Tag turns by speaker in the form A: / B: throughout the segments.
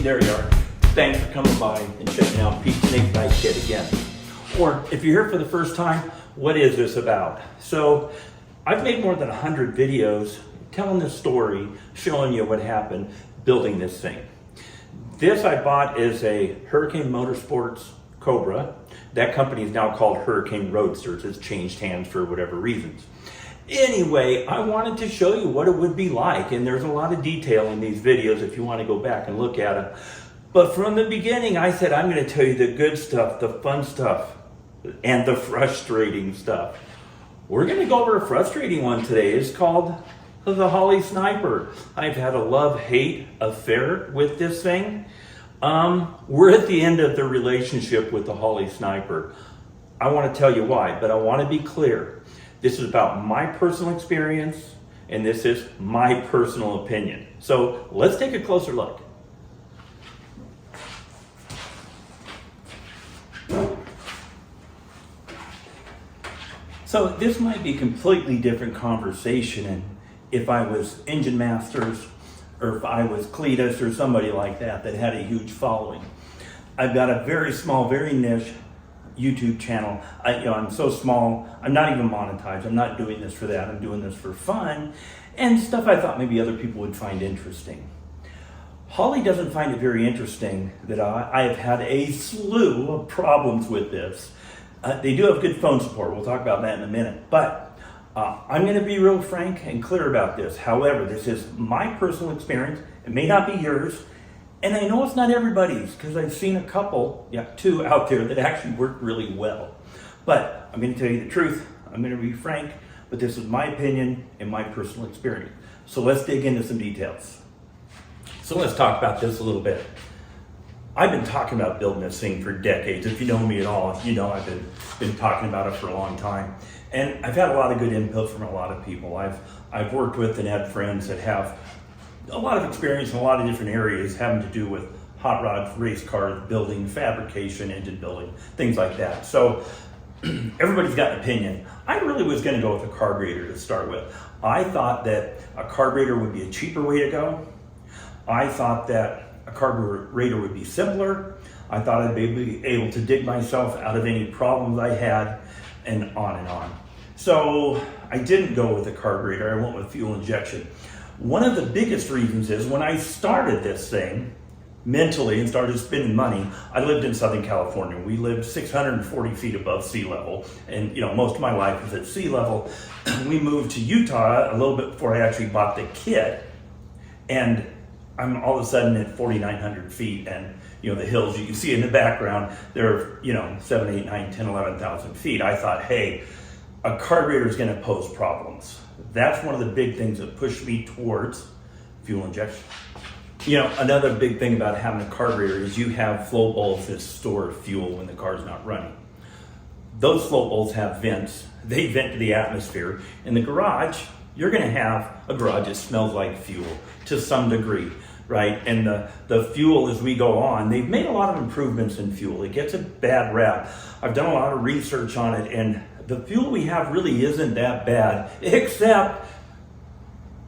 A: there you are. Thanks for coming by and checking out Pete's Snake Bite Kit again. Or if you're here for the first time, what is this about? So I've made more than 100 videos telling this story, showing you what happened building this thing. This I bought is a Hurricane Motorsports Cobra. That company is now called Hurricane Roadsters. It's changed hands for whatever reasons. Anyway, I wanted to show you what it would be like, and there's a lot of detail in these videos if you want to go back and look at them. But from the beginning, I said I'm going to tell you the good stuff, the fun stuff, and the frustrating stuff. We're going to go over a frustrating one today. It's called the Holley Sniper. I've had a love-hate affair with this thing. We're at the end of the relationship with the Holley Sniper. I want to tell you why, but I want to be clear. This is about my personal experience, and this is my personal opinion. So let's take a closer look. So this might be a completely different conversation if I was Engine Masters, or if I was Cletus or somebody like that that had a huge following. I've got a very small, very niche YouTube channel. I'm so small, I'm not even monetized. I'm not doing this for that. I'm doing this for fun and stuff I thought maybe other people would find interesting. Holley doesn't find it very interesting that I have had a slew of problems with this. They do have good phone support. We'll talk about that in a minute. But I'm going to be real frank and clear about this. However, this is my personal experience. It may not be yours. And I know it's not everybody's because I've seen a couple, two out there that actually work really well. But I'm going to tell you the truth. I'm going to be frank, but this is my opinion and my personal experience. So let's dig into some details. So let's talk about this a little bit. I've been talking about building this thing for decades. If you know me at all, you know I've been talking about it for a long time. And I've had a lot of good input from a lot of people. I've worked with and had friends that have a lot of experience in a lot of different areas having to do with hot rods, race cars, building, fabrication, engine building, things like that. So everybody's got an opinion. I really was going to go with a carburetor to start with. I thought that a carburetor would be a cheaper way to go. I thought that a carburetor would be simpler. I thought I'd be able to dig myself out of any problems I had, and on and on. So I didn't go with a carburetor. I went with fuel injection. One of the biggest reasons is when I started this thing mentally and started spending money, I lived in Southern California. We lived 640 feet above sea level. And most of my life was at sea level. We moved to Utah a little bit before I actually bought the kit. And I'm all of a sudden at 4,900 feet. And the hills you can see in the background, they're 7, 8, 9, 10, 11,000 feet. I thought, hey, a carburetor is going to pose problems. That's one of the big things that pushed me towards fuel injection. Another big thing about having a carburetor is you have float bowls that store fuel when the car's not running. Those float bowls have vents. They vent to the atmosphere. In the garage, you're going to have a garage that smells like fuel to some degree, right? And the fuel, as we go on, they've made a lot of improvements in fuel. It gets a bad rap. I've done a lot of research on it, and the fuel we have really isn't that bad, except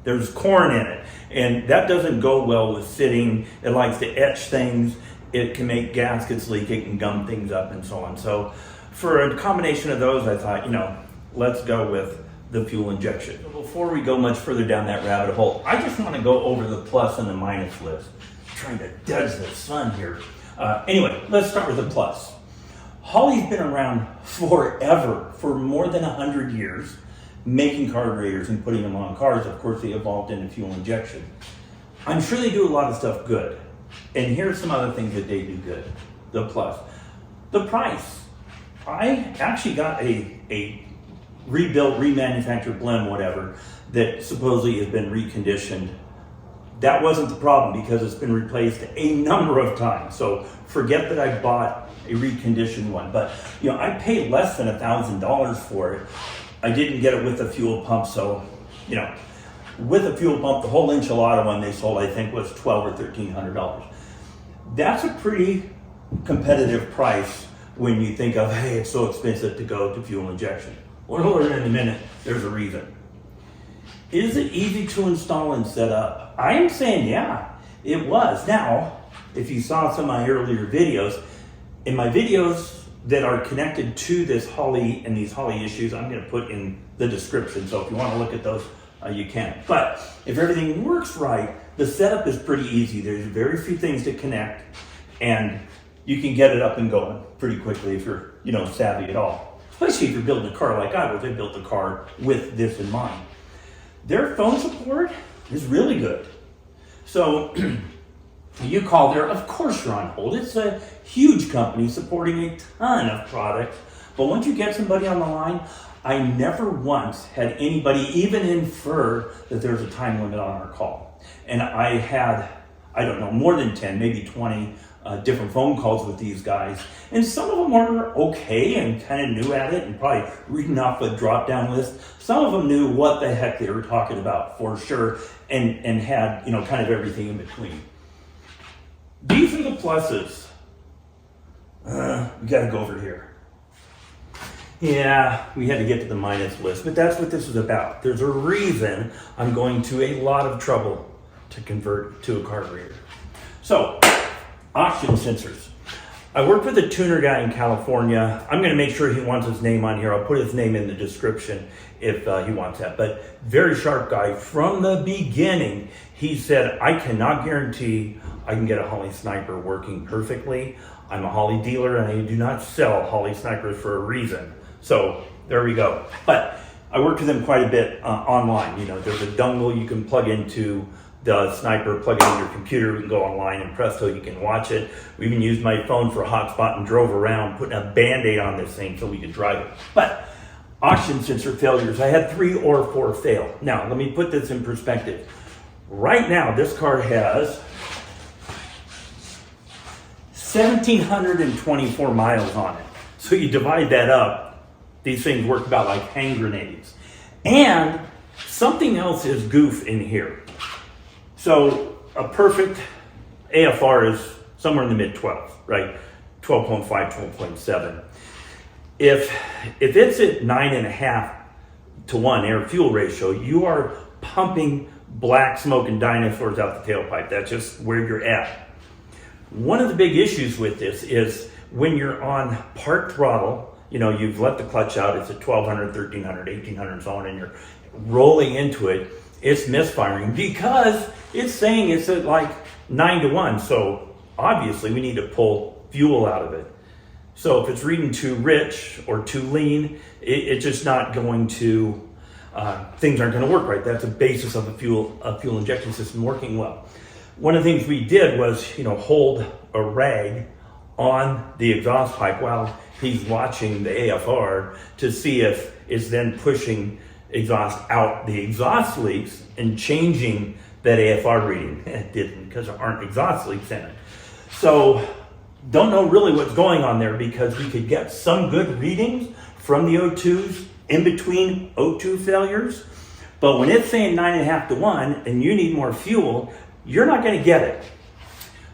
A: there's corn in it. And that doesn't go well with sitting. It likes to etch things. It can make gaskets leak. It can gum things up and so on. So for a combination of those, I thought, let's go with the fuel injection. Before we go much further down that rabbit hole, I just want to go over the plus and the minus list. I'm trying to dodge the sun here. Anyway, let's start with the plus. Holley's been around forever, for more than 100 years, making carburetors and putting them on cars. Of course, they evolved into fuel injection. I'm sure they do a lot of stuff good. And here's some other things that they do good. The plus. The price. I actually got a rebuilt, remanufactured blend, whatever, that supposedly has been reconditioned. That wasn't the problem because it's been replaced a number of times. So forget that I bought a reconditioned one, but I paid less than $1,000 for it. I didn't get it with a fuel pump, so with a fuel pump, the whole enchilada one they sold, I think, was $1,200 or $1,300. That's a pretty competitive price when you think of, hey, it's so expensive to go to fuel injection. We'll learn in a minute. There's a reason. Is it easy to install and set up? I am saying, yeah, it was. Now, if you saw some of my earlier videos, in my videos that are connected to this Holley and these Holley issues, I'm going to put in the description. So if you want to look at those, you can. But if everything works right, the setup is pretty easy. There's very few things to connect, and you can get it up and going pretty quickly if you're, savvy at all. Especially if you're building a car like I was. I built a car with this in mind. Their phone support is really good. So you call there, of course you're on hold. It's a huge company supporting a ton of products. But once you get somebody on the line, I never once had anybody even infer that there's a time limit on our call. And I had, more than 10, maybe 20 different phone calls with these guys. And some of them were okay and kind of new at it and probably reading off a drop-down list. Some of them knew what the heck they were talking about for sure and had, kind of everything in between. These are the pluses. We got to go over here. Yeah, we had to get to the minus list, but that's what this is about. There's a reason I'm going to a lot of trouble to convert to a carburetor. So, oxygen sensors. I worked with a tuner guy in California. I'm going to make sure he wants his name on here. I'll put his name in the description if he wants that. But very sharp guy. From the beginning, he said, I cannot guarantee I can get a Holley Sniper working perfectly. I'm a Holley dealer and I do not sell Holley Snipers for a reason. So there we go. But I worked with him quite a bit online. There's a dongle you can plug into the Sniper, plug it in your computer, we can go online and presto, you can watch it. We even used my phone for a hotspot and drove around putting a Band-Aid on this thing so we could drive it. But oxygen sensor failures, I had 3 or 4 fail. Now, let me put this in perspective. Right now, this car has 1,724 miles on it. So you divide that up, these things work about like hand grenades. And something else is goof in here. So a perfect AFR is somewhere in the mid-12s, right? 12.5, 12.7. If it's at 9.5 to 1 air-fuel ratio, you are pumping black smoke and dinosaurs out the tailpipe. That's just where you're at. One of the big issues with this is when you're on part throttle, you've let the clutch out, it's at 1,200, 1,300, 1,800 and so on, and you're rolling into it, it's misfiring because it's saying it's at like 9 to 1. So obviously we need to pull fuel out of it. So if it's reading too rich or too lean, it's just not going to, things aren't going to work right. That's the basis of a fuel injection system working well. One of the things we did was, hold a rag on the exhaust pipe while he's watching the AFR to see if it's then pushing exhaust out the exhaust leaks and changing that AFR reading. It didn't because there aren't exhaust leaks in it. So don't know really what's going on there because we could get some good readings from the O2s in between O2 failures. But when it's saying 9.5 to 1 and you need more fuel, you're not going to get it.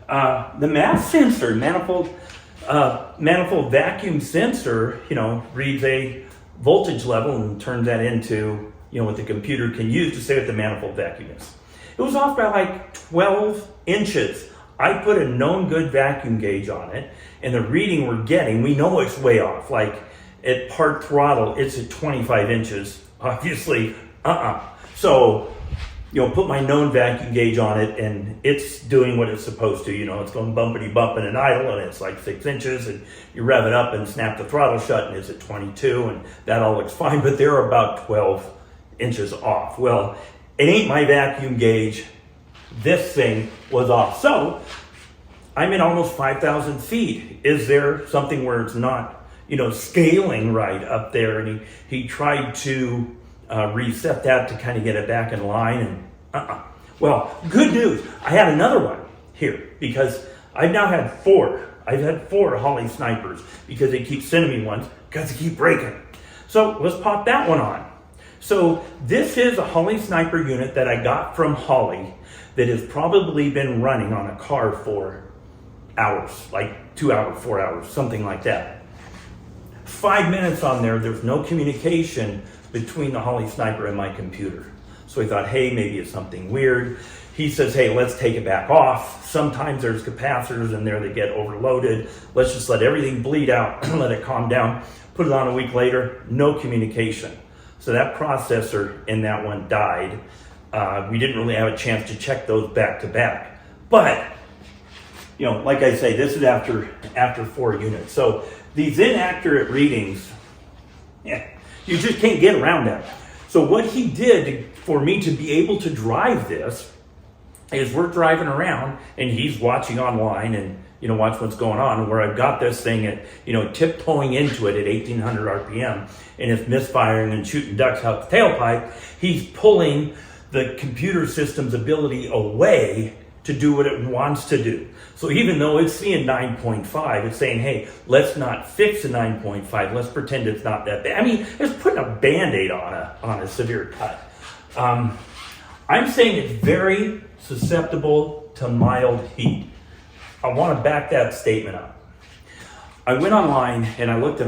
A: The MAV sensor, manifold vacuum sensor, reads a voltage level and turns that into, what the computer can use to say what the manifold vacuum is. It was off by like 12 inches. I put a known good vacuum gauge on it, and the reading we're getting, we know it's way off. Like at part throttle, it's at 25 inches. Obviously, So, put my known vacuum gauge on it, and it's doing what it's supposed to. It's going bumpity bumping and idle, and it's like 6 inches, and you rev it up and snap the throttle shut, and it's at 22, and that all looks fine, but they're about 12 inches off. Well, it ain't my vacuum gauge. This thing was off. So, I'm in almost 5,000 feet. Is there something where it's not, scaling right up there? And he tried to reset that to kind of get it back in line, and Well, good news. I had another one here because I've now had 4. I've had 4 Holley Snipers because they keep sending me ones because they keep breaking. So let's pop that one on. So this is a Holley Sniper unit that I got from Holley that has probably been running on a car for hours, like 2 hours, 4 hours, something like that. 5 minutes on there, there's no communication between the Holley Sniper and my computer. So he thought, hey, maybe it's something weird. He says, hey, let's take it back off. Sometimes there's capacitors in there that get overloaded. Let's just let everything bleed out and let it calm down. Put it on a week later, no communication. So that processor in that one died. We didn't really have a chance to check those back to back. But, you know, like I say, this is after 4 units. So these inaccurate readings, you just can't get around that. So what he did for me to be able to drive this is we're driving around and he's watching online and, you know, watch what's going on, where I've got this thing at, you know, tiptoeing into it at 1800 RPM and it's misfiring and shooting ducks out the tailpipe. He's pulling the computer system's ability away to do what it wants to do. So even though it's seeing 9.5, it's saying, hey, let's not fix a 9.5. Let's pretend it's not that bad. I mean, it's putting a Band-Aid on a severe cut. I'm saying it's very susceptible to mild heat. I want to back that statement up. I went online and I looked,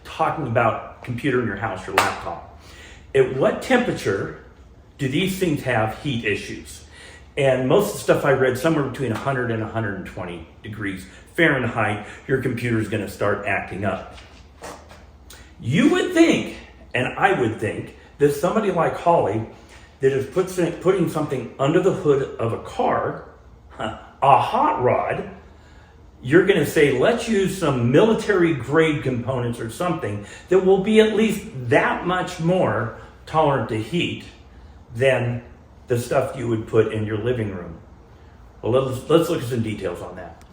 A: talking about computer in your house, your laptop. At what temperature do these things have heat issues? And most of the stuff I read, somewhere between 100 and 120 degrees Fahrenheit, your computer is going to start acting up. You would think, and I would think, that somebody like Holley that is putting something under the hood of a car, a hot rod, you're going to say, let's use some military grade components or something that will be at least that much more tolerant to heat than the stuff you would put in your living room. Well, let's look at some details on that.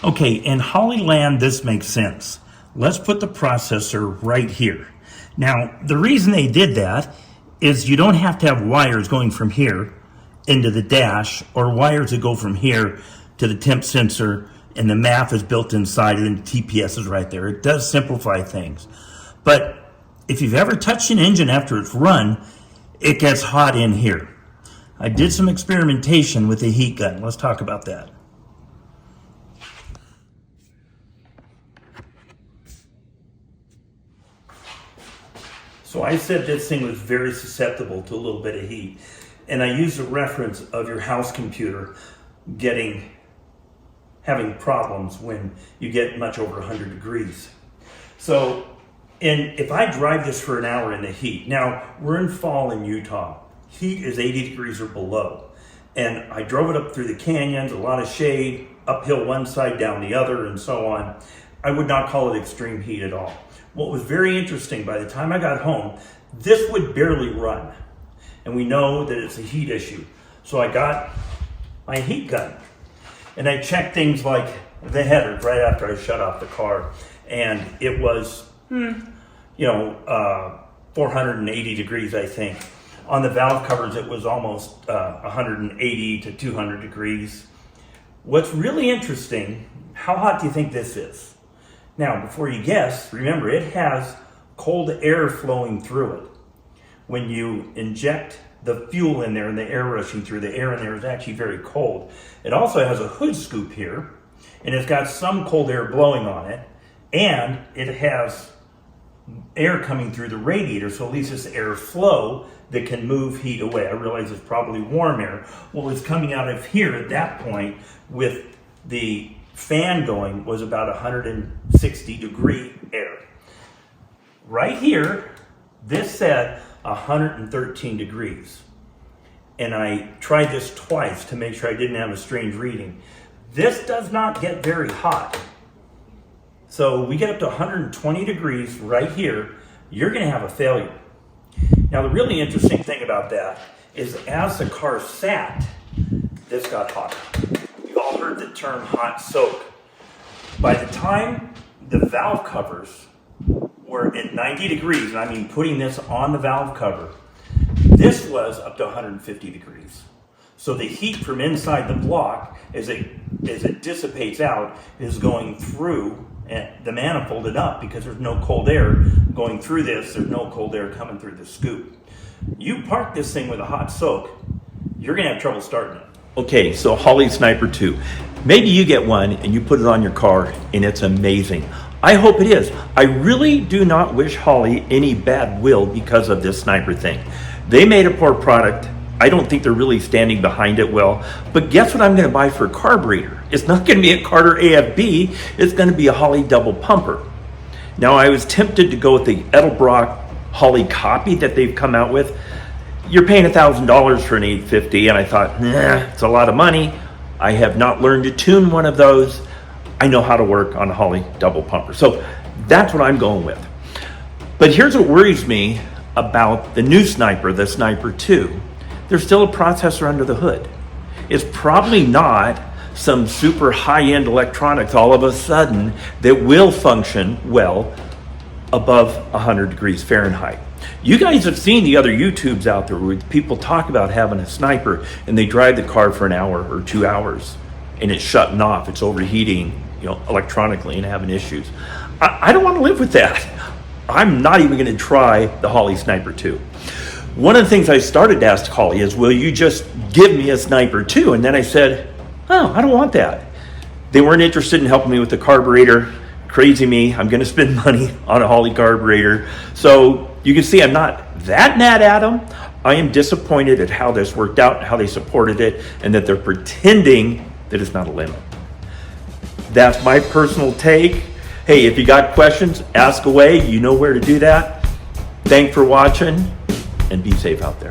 A: Okay, in Holley land, this makes sense. Let's put the processor right here. Now, the reason they did that is you don't have to have wires going from here into the dash or wires that go from here to the temp sensor, and the math is built inside and the TPS is right there. It does simplify things. But if you've ever touched an engine after it's run, it gets hot in here. I did some experimentation with a heat gun. Let's talk about that. So I said this thing was very susceptible to a little bit of heat. And I used a reference of your house computer having problems when you get much over 100 degrees. So, and if I drive this for an hour in the heat, now we're in fall in Utah, heat is 80 degrees or below. And I drove it up through the canyons, a lot of shade, uphill one side, down the other, and so on. I would not call it extreme heat at all. What was very interesting, by the time I got home, this would barely run. And we know that it's a heat issue. So I got my heat gun and I checked things like the header right after I shut off the car. And it was, 480 degrees, I think. On the valve covers, it was almost 180 to 200 degrees. What's really interesting, how hot do you think this is? Now, before you guess, remember, it has cold air flowing through it. When you inject the fuel in there and the air rushing through, the air in there is actually very cold. It also has a hood scoop here, and it's got some cold air blowing on it, and it has air coming through the radiator, so at least it's air flow that can move heat away. I realize it's probably warm air. What was coming out of here at that point with the fan going was about 160 degree air. Right here, this said 113 degrees. And I tried this twice to make sure I didn't have a strange reading. This does not get very hot. So we get up to 120 degrees right here, you're gonna have a failure. Now the really interesting thing about that is as the car sat, this got hotter. You've all heard the term hot soak. By the time the valve covers were at 90 degrees, and I mean putting this on the valve cover, this was up to 150 degrees. So the heat from inside the block, as it dissipates out, is going through the manifold and up because there's no cold air going through this, there's no cold air coming through the scoop. You park this thing with a hot soak, you're gonna have trouble starting it. Okay, so Holley Sniper 2. Maybe you get one and you put it on your car and it's amazing. I hope it is. I really do not wish Holley any bad will because of this sniper thing. They made a poor product. I don't think they're really standing behind it well. But guess what I'm going to buy for a carburetor? It's not going to be a Carter AFB. It's going to be a Holley double pumper. Now, I was tempted to go with the Edelbrock Holley copy that they've come out with. You're paying $1,000 for an 850, and I thought, nah, it's a lot of money. I have not learned to tune one of those. I know how to work on a Holley double pumper. So that's what I'm going with. But here's what worries me about the new Sniper, the Sniper 2. There's still a processor under the hood. It's probably not some super high-end electronics all of a sudden that will function well above 100 degrees Fahrenheit. You guys have seen the other YouTubes out there where people talk about having a Sniper and they drive the car for an hour or 2 hours and it's shutting off, it's overheating, electronically and having issues. I don't want to live with that. I'm not even going to try the Holley Sniper 2. One of the things I started to ask Holley is, will you just give me a Sniper 2? And then I said, oh, I don't want that. They weren't interested in helping me with the carburetor. Crazy me, I'm going to spend money on a Holley carburetor. So you can see I'm not that mad at them. I am disappointed at how this worked out, how they supported it, and that they're pretending that it's not a limit. That's my personal take. Hey, if you got questions, ask away. You know where to do that. Thanks for watching, and be safe out there.